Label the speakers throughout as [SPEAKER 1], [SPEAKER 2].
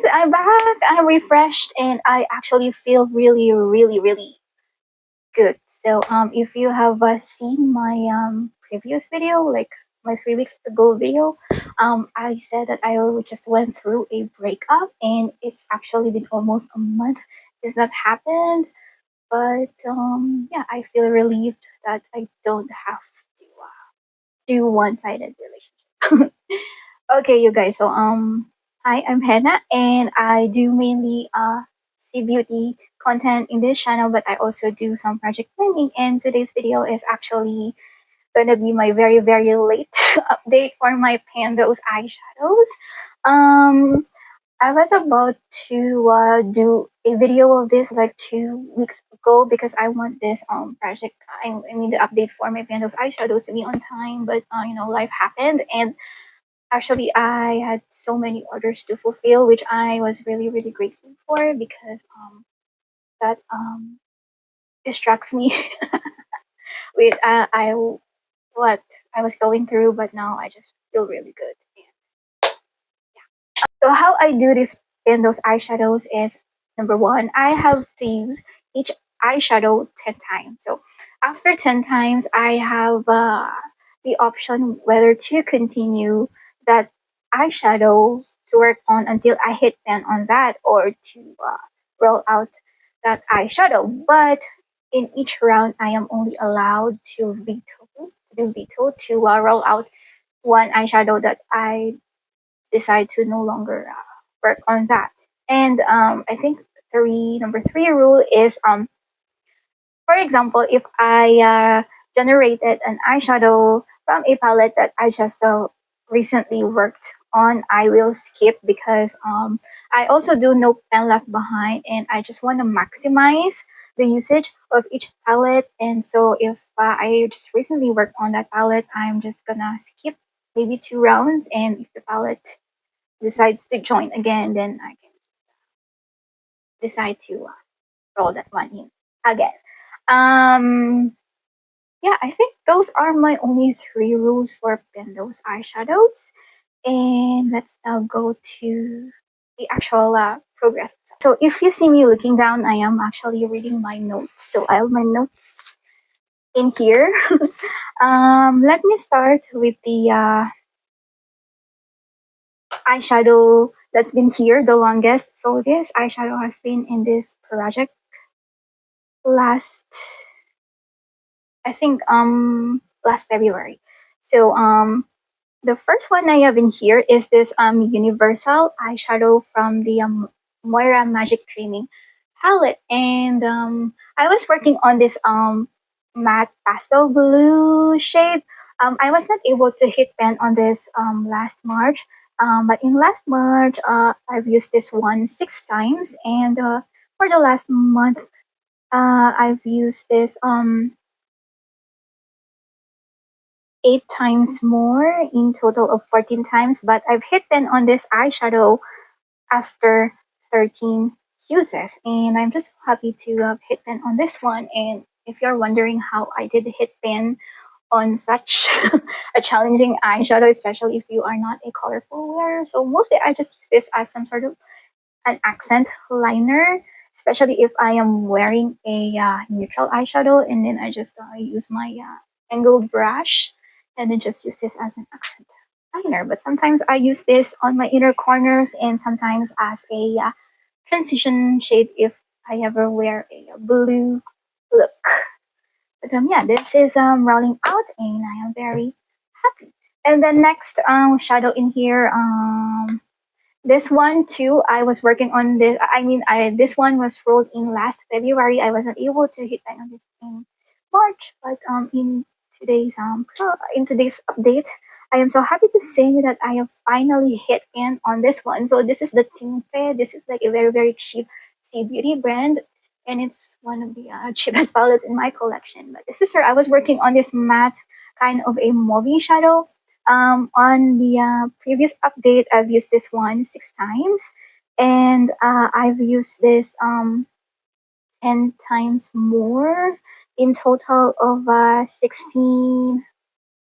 [SPEAKER 1] guys, I'm back. I'm refreshed and I actually feel really, really, really good. So if you have seen my previous video, like my 3 weeks ago video, I said that just went through a breakup and it's actually been almost a month since that happened. But yeah, I feel relieved that I don't have to do one-sided relationship. Okay, you guys. So hi, I'm Hannah, and I do mainly see beauty content in this channel, but I also do some project planning. And today's video is actually gonna be my very very late update for my Pan Those Eyeshadows. Um, I was about to do a video of this like 2 weeks ago because I want this project. I mean the update for my Pan Those Eyeshadows to be on time, but life happened and actually, I had so many orders to fulfill, which I was really, really grateful for because that distracts me with what I was going through. But now I just feel really good. So how I do this in those eyeshadows is number one, I have to use each eyeshadow 10 times. So after 10 times, I have the option whether to continue that eyeshadow to work on until I hit pan on that or to roll out that eyeshadow. But in each round, I am only allowed to roll out one eyeshadow that I decide to no longer work on that. And I think number three rule is for example, if I generated an eyeshadow from a palette that I just recently worked on, I will skip because I also do no pen left behind, and I just want to maximize the usage of each palette. And so if I just recently worked on that palette, I'm just gonna skip maybe 2 rounds, and if the palette decides to join again, then I can decide to roll that one in again. Um, yeah, I think those are my only 3 rules for Pan Those Eyeshadows. And let's now go to the actual progress. So if you see me looking down, I am actually reading my notes. So I have my notes in here. Let me start with the eyeshadow that's been here the longest. So this eyeshadow has been in this project last, I think last February. So the first one I have in here is this universal eyeshadow from the Moira Magic Dreaming palette, and I was working on this matte pastel blue shade. I was not able to hit pan on this last March, but in last March, I've used this one 6 times, and for the last month, I've used this 8 times more, in total of 14 times. But I've hit pan on this eyeshadow after 13 uses, and I'm just happy to have hit pan on this one. And if you're wondering how I did hit pan on such a challenging eyeshadow, especially if you are not a colorful wearer, so mostly I just use this as some sort of an accent liner, especially if I am wearing a neutral eyeshadow, and then I just use my angled brush and then just use this as an accent liner. But sometimes I use this on my inner corners and sometimes as a transition shade if I ever wear a blue look. But yeah, this is rolling out and I am very happy. And the next shadow in here, this one too, I was working on this. I mean, this one was rolled in last February. I wasn't able to hit pan on this in March, but in today's update, I am so happy to say that I have finally hit pan on this one. So this is the Tingfe. This is like a very very cheap sea beauty brand, and it's one of the cheapest palettes in my collection. But this is her. I was working on this matte kind of a mauve shadow. On the previous update, I've used this one 6 times, and I've used this 10 times more, in total of 16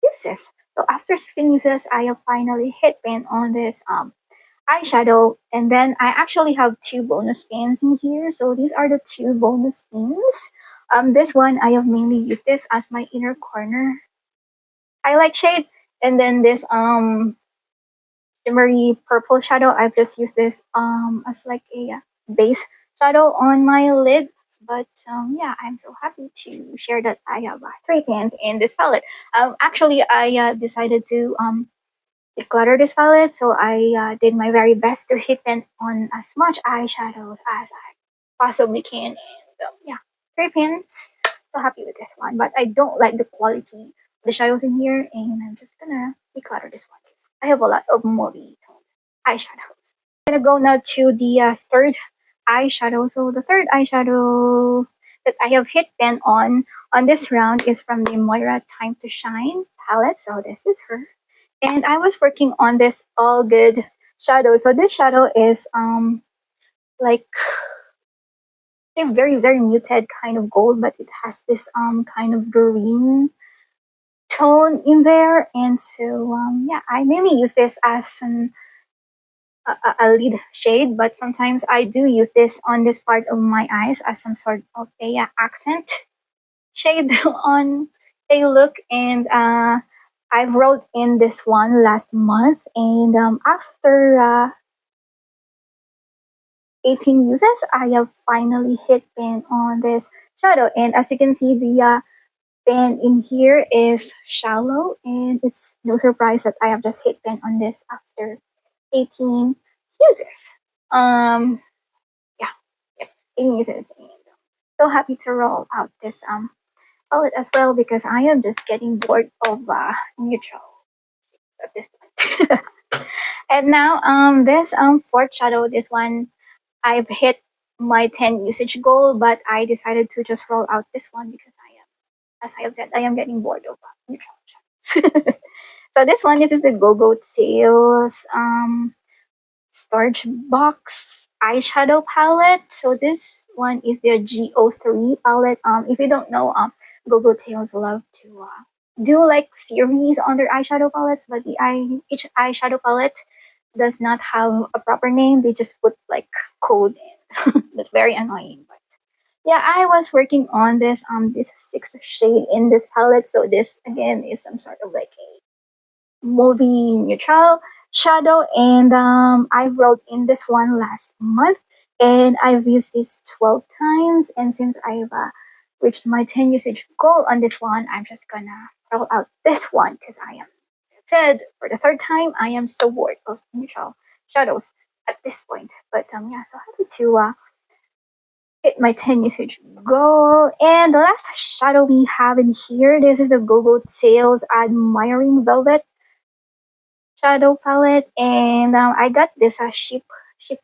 [SPEAKER 1] uses. So after 16 uses, I have finally hit pan on this eyeshadow, and then I actually have two bonus pins in here. So these are the two bonus pins. This one I have mainly used this as my inner corner highlight shade, and then this shimmery purple shadow, I've just used this as like a base shadow on my lids. But yeah, I'm so happy to share that I have three pans in this palette. Actually, I decided to declutter this palette, so I did my very best to hit pen on as much eyeshadows as I possibly can. And yeah, three pans. So happy with this one, but I don't like the quality of the shadows in here, and I'm just gonna declutter this one. I have a lot of movie toned eyeshadows. I'm gonna go now to the third eyeshadow. So the third eyeshadow that I have hit pen on this round is from the Moira Time to Shine palette. So this is her, and I was working on this All Good shadow. So this shadow is like a very very muted kind of gold, but it has this kind of green tone in there. And so yeah, I mainly use this as a lead shade, but sometimes I do use this on this part of my eyes as some sort of a accent shade on a look. And I've rolled in this one last month, and after 18 uses, I have finally hit pen on this shadow. And as you can see, the pen in here is shallow, and it's no surprise that I have just hit pen on this after 18 uses. Um, yeah, yep, 18 uses, and so happy to roll out this palette as well because I am just getting bored of neutral at this point. And now this fourth shadow, this one I've hit my 10 usage goal, but I decided to just roll out this one because I am, as I have said, I am getting bored of neutral shadows. So this one, this is the Go-Go Tales storage box eyeshadow palette. So this one is the GO3 palette. If you don't know, Go-Go Tales love to do like series on their eyeshadow palettes, but each eyeshadow palette does not have a proper name. They just put like code in. That's very annoying. But yeah, I was working on this sixth shade in this palette. So this again is some sort of like a movie neutral shadow, and I've rolled in this one last month, and I've used this 12 times. And since I've reached my 10 usage goal on this one, I'm just gonna roll out this one because I am said for the third time I am so bored of neutral shadows at this point. But yeah, so happy to hit my 10 usage goal. And the last shadow we have in here, this is the Go-Go Tales Admiring Velvet shadow palette, and I got this sheep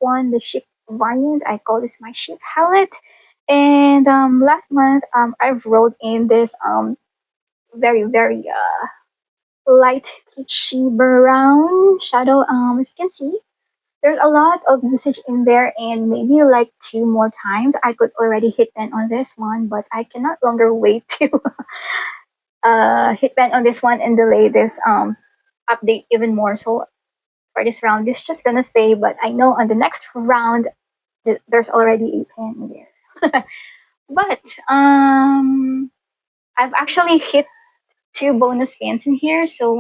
[SPEAKER 1] one, the sheep variant. I call this my sheep palette. And last month I've rolled in this very very light peachy brown shadow. As you can see, there's a lot of usage in there, and maybe like two more times I could already hit pen on this one, but I cannot longer wait to hit pen on this one and delay this update even more. So for this round, this is just gonna stay, but I know on the next round there's already a pen there. But I've actually hit two bonus pens in here. So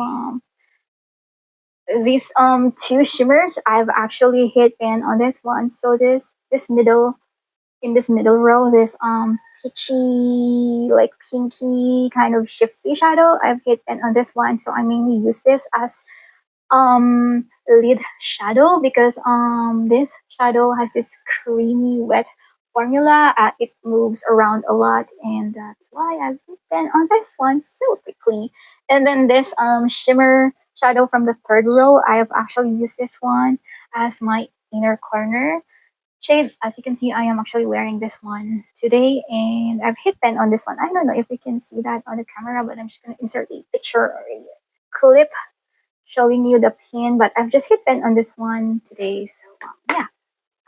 [SPEAKER 1] these two shimmers I've actually hit pen on this one. So this middle, in this middle row, this peachy like pinky kind of shifty shadow, I've hit pen on this one. So I mainly use this as lead shadow because this shadow has this creamy wet formula. It moves around a lot, and that's why I've been on this one so quickly. And then this shimmer shadow from the third row, I have actually used this one as my inner corner shade. As you can see, I am actually wearing this one today, and I've hit pen on this one. I don't know if you can see that on the camera, but I'm just gonna insert a picture or a clip showing you the pin, but I've just hit pen on this one today. So yeah,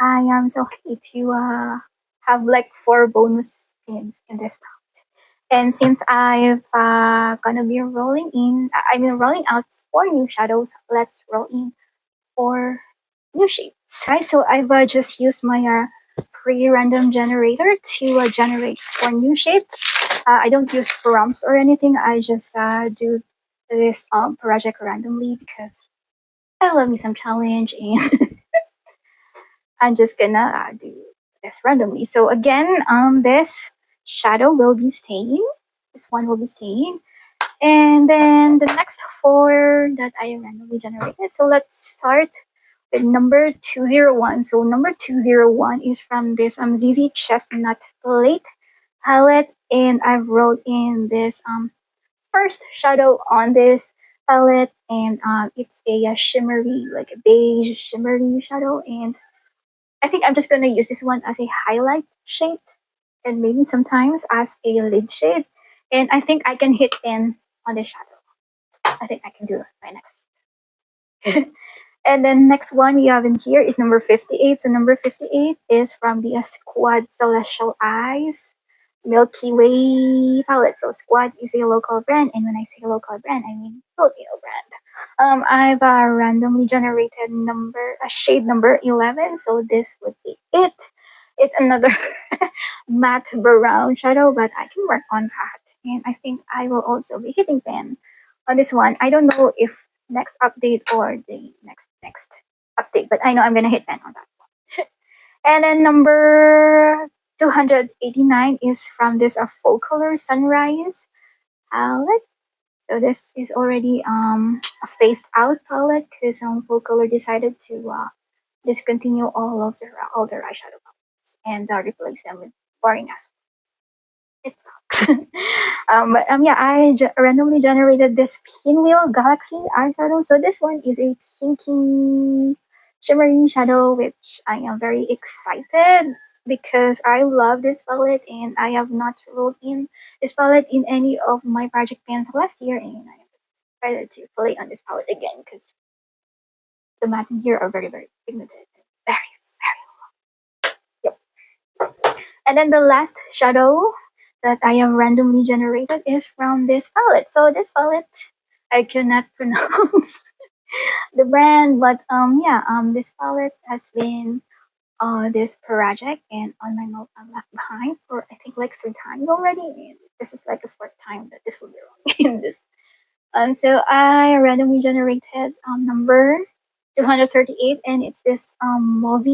[SPEAKER 1] I am so happy to have like four bonus pins in this round. And since I've gonna be rolling in, I mean rolling out four new shadows, let's roll in four new shapes. Guys, so I've just used my pre-random generator to generate 4 new shapes. I don't use prompts or anything. I just do this project randomly because I love me some challenge, and I'm just gonna do this randomly. So again, this shadow will be staying. This one will be staying. And then the next 4 that I randomly generated. So let's start with number 201. So number 201 is from this ZZ Chestnut palette, and I've wrote in this first shadow on this palette, and it's a shimmery, like a beige shimmery shadow, and I think I'm just gonna use this one as a highlight shade and maybe sometimes as a lid shade, and I think I can hit in on the shadow. I think I can do it by next. And then next one we have in here is number 58. So number 58 is from the Squad Celestial Eyes Milky Way palette. So Squad is a local brand, and when I say local brand, I mean Filipino brand. I've randomly generated a shade number 11, so this would be it. It's another matte brown shadow, but I can work on that, and I think I will also be hitting pen on this one. I don't know if next update or the next update, but I know I'm gonna hit pen on that one. And then number 289 is from this full color sunrise palette. So this is already a phased out palette because full color decided to discontinue all their eyeshadow palettes and replace them with boring ass. It sucks. But yeah, randomly generated this Pinwheel Galaxy eyeshadow. So this one is a pinky shimmery shadow, which I am very excited because I love this palette, and I have not rolled in this palette in any of my project pans last year, and I am excited to play on this palette again because the mattes in here are very, very pigmented. Very, very, yep. And then the last shadow that I have randomly generated is from this palette. So this palette, I cannot pronounce the brand, but yeah, this palette has been this project and on my note I'm left behind for I think like 3 times already, and this is like the 4th time that this will be wrong in this. So I randomly generated number 238, and it's this mauve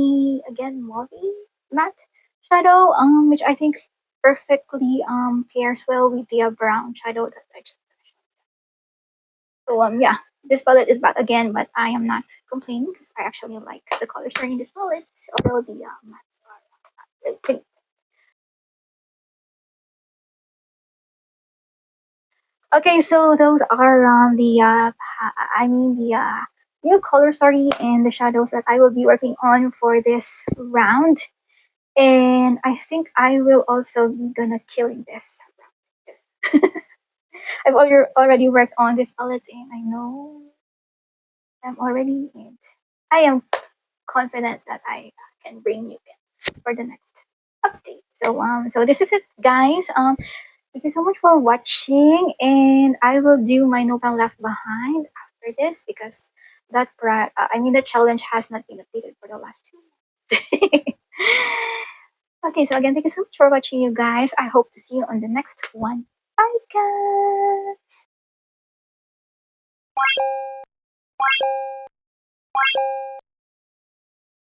[SPEAKER 1] matte shadow, which I think perfectly pairs well with the brown shadow that I just mentioned. So yeah, this palette is back again, but I am not complaining because I actually like the colors in this palette, although the mattes are not really pretty. Okay, so those are the new color story and the shadows that I will be working on for this round. And I think I will also be gonna killing this. I've already worked on this palette, and I know I'm already in. I am confident that I can bring you in for the next update. So this is it, guys. Thank you so much for watching, and I will do my Nopal Left Behind after this because the challenge has not been updated for the last 2 months. Okay, so again, thank you so much for watching, you guys. I hope to see you on the next one. Bye, guys.